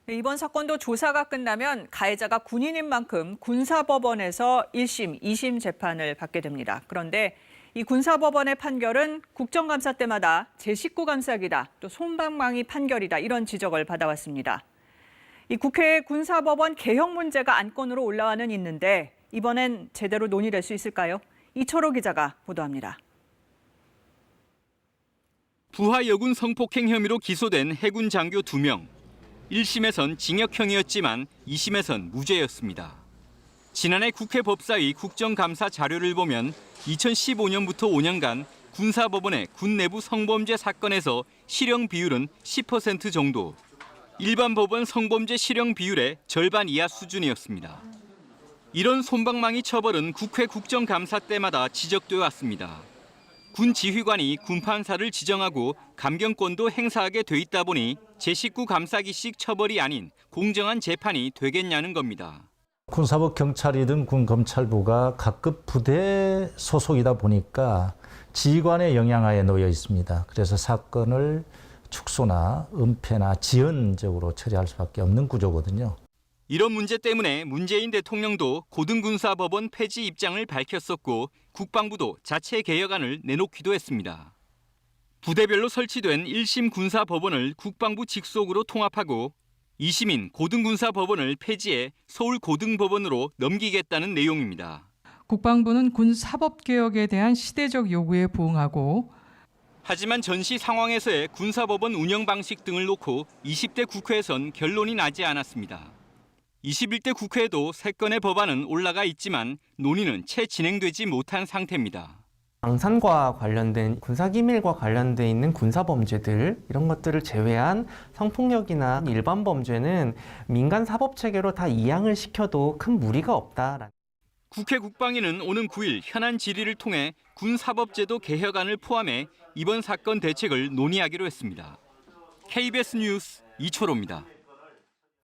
네, 이번 사건도 조사가 끝나면 가해자가 군인인 만큼 군사법원에서 1심, 2심 재판을 받게 됩니다. 그런데 이 군사법원의 판결은 국정감사 때마다 제19 감사기다, 또 솜방망이 판결이다 이런 지적을 받아왔습니다. 이 국회 군사법원 개혁 문제가 안건으로 올라와는 있는데 이번엔 제대로 논의될 수 있을까요? 이철호 기자가 보도합니다. 부하 여군 성폭행 혐의로 기소된 해군 장교 2명. 1심에선 징역형이었지만 2심에선 무죄였습니다. 지난해 국회 법사위 국정감사 자료를 보면 2015년부터 5년간 군사법원의 군 내부 성범죄 사건에서 실형 비율은 10% 정도, 일반 법원 성범죄 실형 비율의 절반 이하 수준이었습니다. 이런 솜방망이 처벌은 국회 국정감사 때마다 지적되어 왔습니다. 군 지휘관이 군판사를 지정하고 감경권도 행사하게 돼 있다 보니 제19 감사기식 처벌이 아닌 공정한 재판이 되겠냐는 겁니다. 군사법 경찰이든 군 검찰부가 각급 부대 소속이다 보니까 지휘관의 영향하에 놓여 있습니다. 그래서 사건을 축소나 은폐나 지연적으로 처리할 수밖에 없는 구조거든요. 이런 문제 때문에 문재인 대통령도 고등군사법원 폐지 입장을 밝혔었고 국방부도 자체 개혁안을 내놓기도 했습니다. 부대별로 설치된 1심 군사법원을 국방부 직속으로 통합하고 2심인 고등군사법원을 폐지해 서울고등법원으로 넘기겠다는 내용입니다. 국방부는 군사법개혁에 대한 시대적 요구에 부응하고 하지만 전시 상황에서의 군사법원 운영 방식 등을 놓고 20대 국회에선 결론이 나지 않았습니다. 21대 국회에도 3건의 법안은 올라가 있지만 논의는 채 진행되지 못한 상태입니다. 방산과 관련된 군사기밀과 관련돼 있는 군사범죄들 이런 것들을 제외한 성폭력이나 일반 범죄는 민간 사법체계로 다 이양을 시켜도 큰 무리가 없다. 국회 국방위는 오는 9일 현안 질의를 통해 군사법제도 개혁안을 포함해 이번 사건 대책을 논의하기로 했습니다. KBS 뉴스 이철호입니다.